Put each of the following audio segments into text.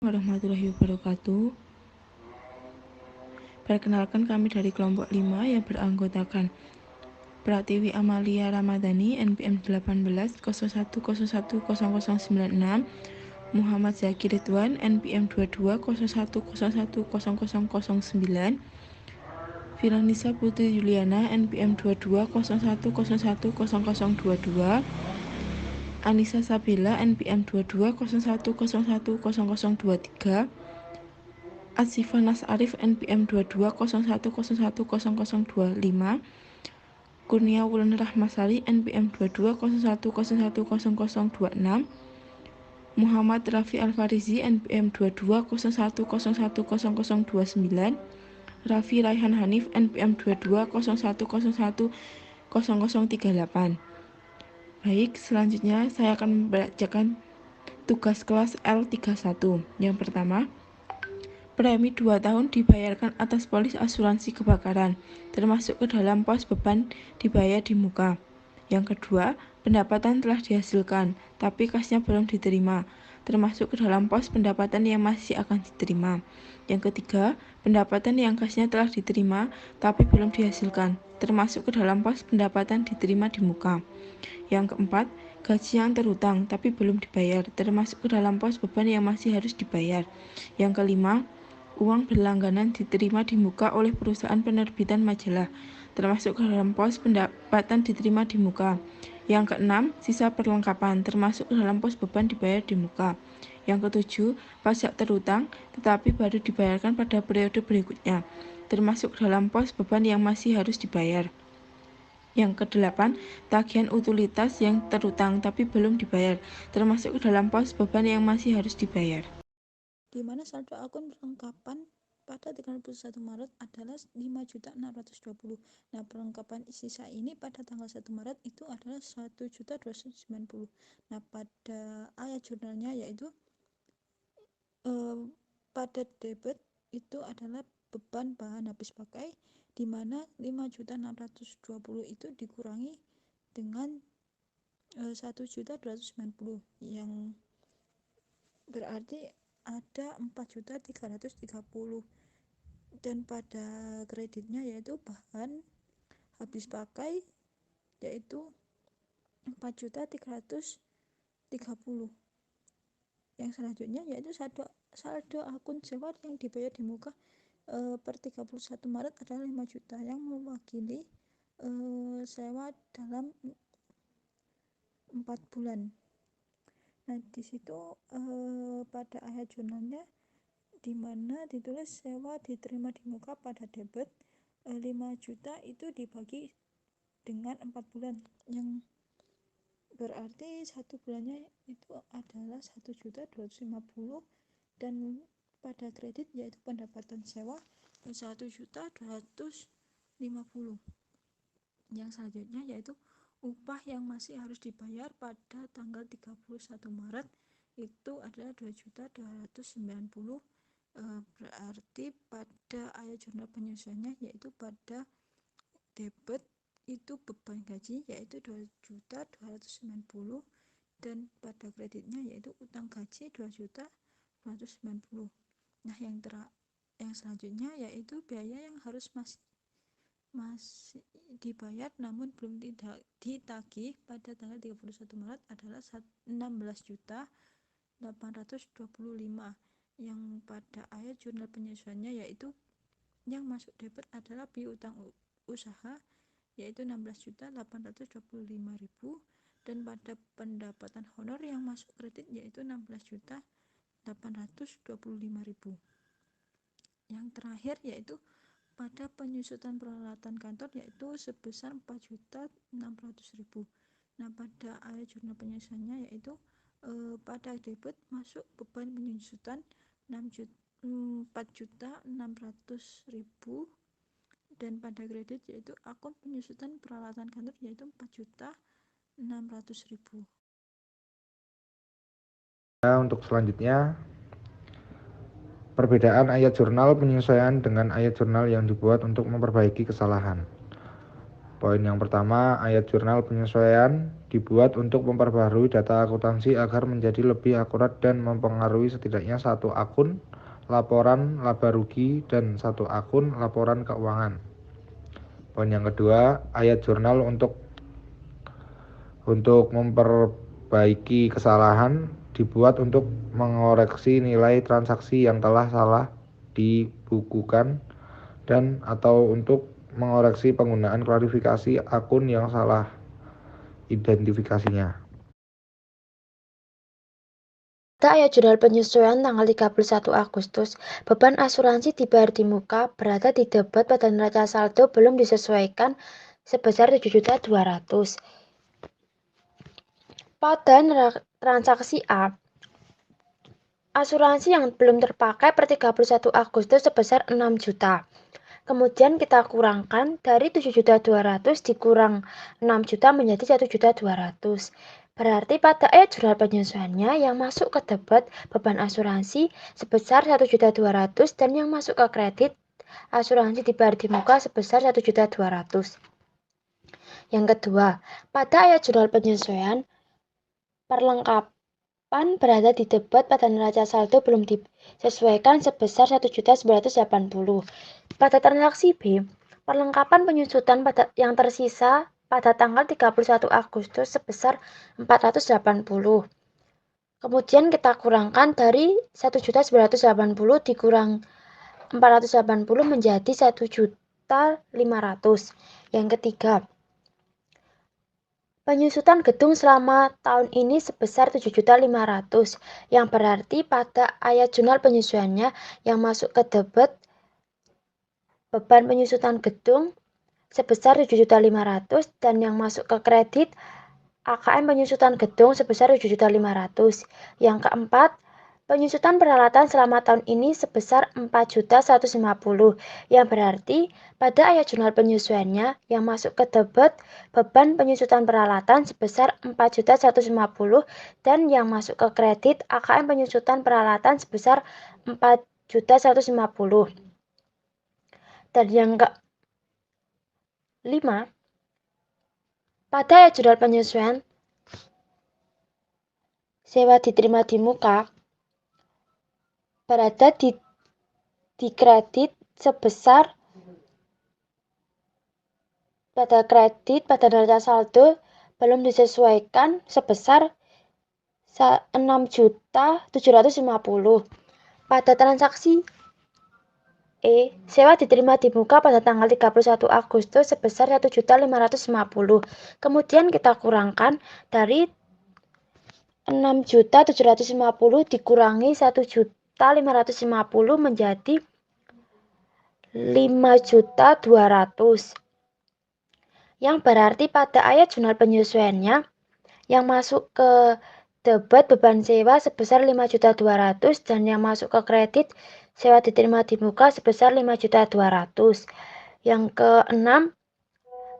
Warahmatullahi wabarakatuh. Perkenalkan, kami dari kelompok 5 yang beranggotakan Pratiwi Amalia Ramadhani, NPM 1801010096, Muhammad Zaki Ridwan, NPM 2201010009, Filanisa Putri Juliana, NPM 2201010022, Anissa Sabila, NPM 2201010023, Atsifa Nas Arif, NPM 2201010025, Kurnia Wulan Rahmasari, NPM 2201010026, Muhammad Rafi Alfarizi, NPM 2201010029, Raffi Raihan Hanif, NPM 2201010038. Baik, selanjutnya saya akan membacakan tugas kelas L31. Yang pertama, premi 2 tahun dibayarkan atas polis asuransi kebakaran, termasuk ke dalam pos beban dibayar di muka. Yang kedua, pendapatan telah dihasilkan, tapi kasnya belum diterima, termasuk ke dalam pos pendapatan yang masih akan diterima. Yang ketiga, pendapatan yang kasnya telah diterima, tapi belum dihasilkan, termasuk ke dalam pos pendapatan diterima di muka. Yang keempat, gaji yang terhutang tapi belum dibayar, termasuk ke dalam pos beban yang masih harus dibayar. Yang kelima, uang berlangganan diterima di muka oleh perusahaan penerbitan majalah, termasuk ke dalam pos pendapatan diterima di muka. Yang keenam, sisa perlengkapan, termasuk ke dalam pos beban dibayar di muka. Yang ketujuh, pajak terhutang tetapi baru dibayarkan pada periode berikutnya, termasuk ke dalam pos beban yang masih harus dibayar. Yang kedelapan, tagihan utilitas yang terhutang tapi belum dibayar, termasuk ke dalam pos beban yang masih harus dibayar. Di mana saldo akun perlengkapan pada 31 Maret adalah 5.620. Nah, perlengkapan sisa ini pada tanggal 1 Maret itu adalah 1.290. Nah, pada ayat jurnalnya yaitu pada debit itu adalah beban bahan habis pakai, di mana 5.620 itu dikurangi dengan 1.290 yang berarti ada 4.330. Dan pada kreditnya yaitu bahan habis pakai yaitu 4.330. Yang selanjutnya yaitu saldo akun sewa yang dibayar di muka per 31 Maret adalah 5 juta yang mewakili sewa dalam 4 bulan. Nah, di situ pada ayat jurnalnya di mana ditulis sewa diterima di muka pada debit 5 juta itu dibagi dengan 4 bulan yang berarti satu bulannya itu adalah 1.250, dan pada kredit yaitu pendapatan sewa 1.250. Yang selanjutnya yaitu upah yang masih harus dibayar pada tanggal 31 Maret itu adalah 2.290. Berarti pada ayat jurnal penyesuaiannya yaitu pada debit itu beban gaji yaitu 2.290, dan pada kreditnya yaitu utang gaji 2.290. Nah, yang selanjutnya yaitu biaya yang harus masih dibayar namun belum tidak ditagih pada tanggal 31 Maret adalah 16.825, yang pada ayat jurnal penyesuaiannya yaitu yang masuk debit adalah piutang usaha yaitu 16.825.000, dan pada pendapatan honor yang masuk kredit yaitu 16.825.000. Yang terakhir yaitu pada penyusutan peralatan kantor yaitu sebesar 4.600.000. Nah, pada ayat jurnal penyesuaiannya yaitu pada debit masuk beban penyusutan 4.600.000, dan pada kredit yaitu akun penyusutan peralatan kantor yaitu 4.600.000. Untuk selanjutnya, perbedaan ayat jurnal penyesuaian dengan ayat jurnal yang dibuat untuk memperbaiki kesalahan. Poin yang pertama, ayat jurnal penyesuaian dibuat untuk memperbarui data akuntansi agar menjadi lebih akurat dan mempengaruhi setidaknya satu akun laporan laba rugi dan satu akun laporan keuangan. Poin yang kedua, ayat jurnal untuk memperbaiki kesalahan dibuat untuk mengoreksi nilai transaksi yang telah salah dibukukan dan atau untuk mengoreksi penggunaan klarifikasi akun yang salah identifikasinya. Pada ayat jurnal penyesuaian tanggal 31 Agustus, beban asuransi dibayar di muka berada di debit pada neraca saldo belum disesuaikan sebesar 7.200.000. Pada transaksi A, asuransi yang belum terpakai per 31 Agustus sebesar 6 juta. Kemudian kita kurangkan dari 7.200.000 dikurang 6 juta menjadi 1.200.000. Berarti pada ayat jurnal penyesuaiannya yang masuk ke debit beban asuransi sebesar 1.200.000 dan yang masuk ke kredit asuransi dibayar di muka sebesar 1.200.000. Yang kedua, pada ayat jurnal penyesuaian perlengkapan berada di debit pada neraca saldo belum disesuaikan sebesar 1.980.000. Pada transaksi B, perlengkapan penyusutan yang tersisa pada tanggal 31 Agustus sebesar 480. Kemudian kita kurangkan dari 1.980 dikurang 480 menjadi 1.500.000. Yang ketiga, penyusutan gedung selama tahun ini sebesar 7.500.000, yang berarti pada ayat jurnal penyesuaiannya yang masuk ke debit beban penyusutan gedung sebesar 7.500.000 dan yang masuk ke kredit AKM penyusutan gedung sebesar 7.500.000. Yang keempat, penyusutan peralatan selama tahun ini sebesar 4.150.000, yang berarti pada ayat jurnal penyesuaiannya yang masuk ke debit beban penyusutan peralatan sebesar 4.150 dan yang masuk ke kredit AKM penyusutan peralatan sebesar 4.150. Dan yang kelima, pada ayat jurnal penyesuaian sewa diterima di muka berada di kredit sebesar pada neraca saldo belum disesuaikan sebesar 6.750.000. Pada transaksi E, sewa diterima di muka pada tanggal 31 Agustus sebesar 1.550.000. Kemudian kita kurangkan dari 6.750.000 dikurangi 1.550.000 menjadi 5.200.000. Yang berarti pada ayat jurnal penyesuaiannya yang masuk ke debit beban sewa sebesar 5.200.000 dan yang masuk ke kredit sewa diterima di muka sebesar 5.200.000. Yang keenam,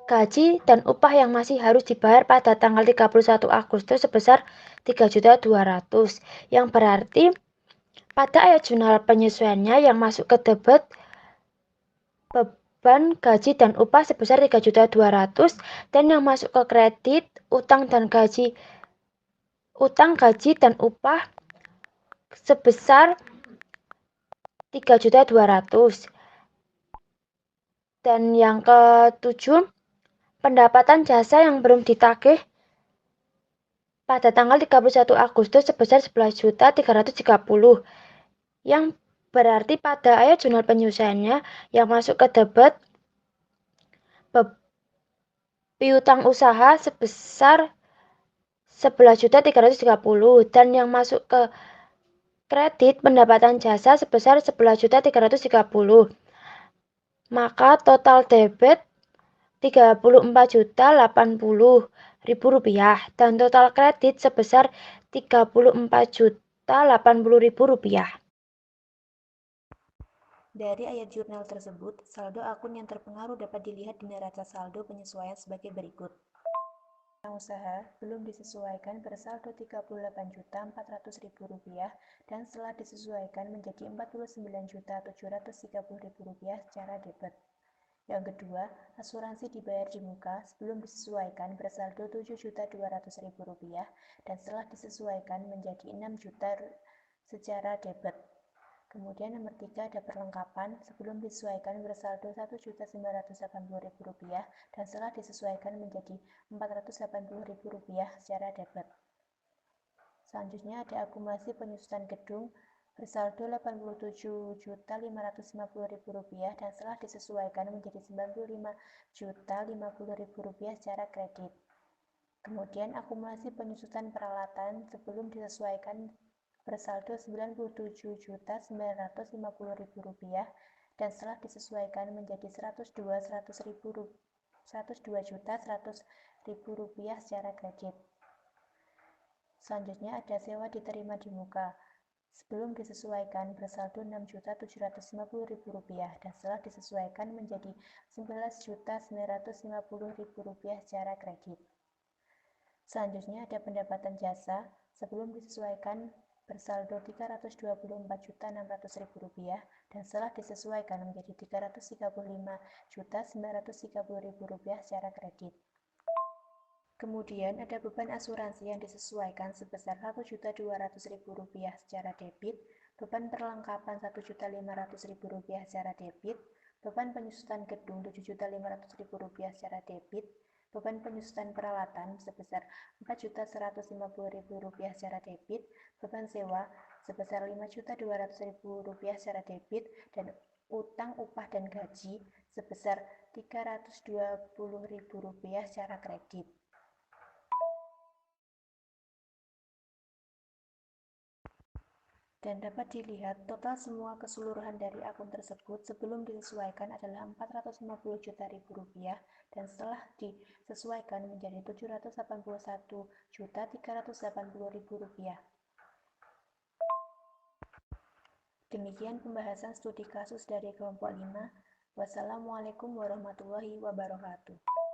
gaji dan upah yang masih harus dibayar pada tanggal 31 Agustus sebesar 3.200.000. Yang berarti pada ayat jurnal penyesuaiannya yang masuk ke debit beban gaji dan upah sebesar 3.200.000 dan yang masuk ke kredit utang gaji dan upah sebesar 3.200.000. Dan yang ketujuh, pendapatan jasa yang belum ditagih pada tanggal 31 Agustus sebesar 11.330.000. Yang berarti pada ayat jurnal penyesuaiannya yang masuk ke debit piutang usaha sebesar 11.330.000 dan yang masuk ke kredit pendapatan jasa sebesar 11.330.000. Maka total debit Rp34.080.000 dan total kredit sebesar Rp34.080.000. Dari ayat jurnal tersebut, saldo akun yang terpengaruh dapat dilihat di neraca saldo penyesuaian sebagai berikut. Usaha belum disesuaikan bersaldo Rp38.400.000 dan setelah disesuaikan menjadi Rp49.730.000 secara debit. Yang kedua, asuransi dibayar di muka sebelum disesuaikan bersaldo Rp7.200.000 dan setelah disesuaikan menjadi 6 juta secara debit. Kemudian nomor 3 ada perlengkapan sebelum disesuaikan bersaldo Rp1.980.000 dan setelah disesuaikan menjadi Rp480.000 secara debit. Selanjutnya ada akumulasi penyusutan gedung bersaldo Rp87.550.000 dan setelah disesuaikan menjadi Rp95.050.000 secara kredit. Kemudian akumulasi penyusutan peralatan sebelum disesuaikan bersaldo Rp97.950.000 dan setelah disesuaikan menjadi Rp102.100.000 secara kredit. Selanjutnya ada sewa diterima di muka sebelum disesuaikan bersaldo Rp6.750.000 dan setelah disesuaikan menjadi Rp11.950.000 secara kredit. Selanjutnya ada pendapatan jasa sebelum disesuaikan bersaldo Rp324.600.000 dan setelah disesuaikan menjadi Rp335.930.000 secara kredit. Kemudian ada beban asuransi yang disesuaikan sebesar Rp1.200.000 secara debit, beban perlengkapan Rp1.500.000 secara debit, beban penyusutan gedung Rp7.500.000 secara debit, beban penyusutan peralatan sebesar Rp4.150.000 secara debit, beban sewa sebesar Rp5.200.000 secara debit, dan utang upah dan gaji sebesar Rp320.000 secara kredit. Dan dapat dilihat total semua keseluruhan dari akun tersebut sebelum disesuaikan adalah Rp450 juta dan setelah disesuaikan menjadi Rp781.380.000. Demikian pembahasan studi kasus dari kelompok 5. Wassalamualaikum warahmatullahi wabarakatuh.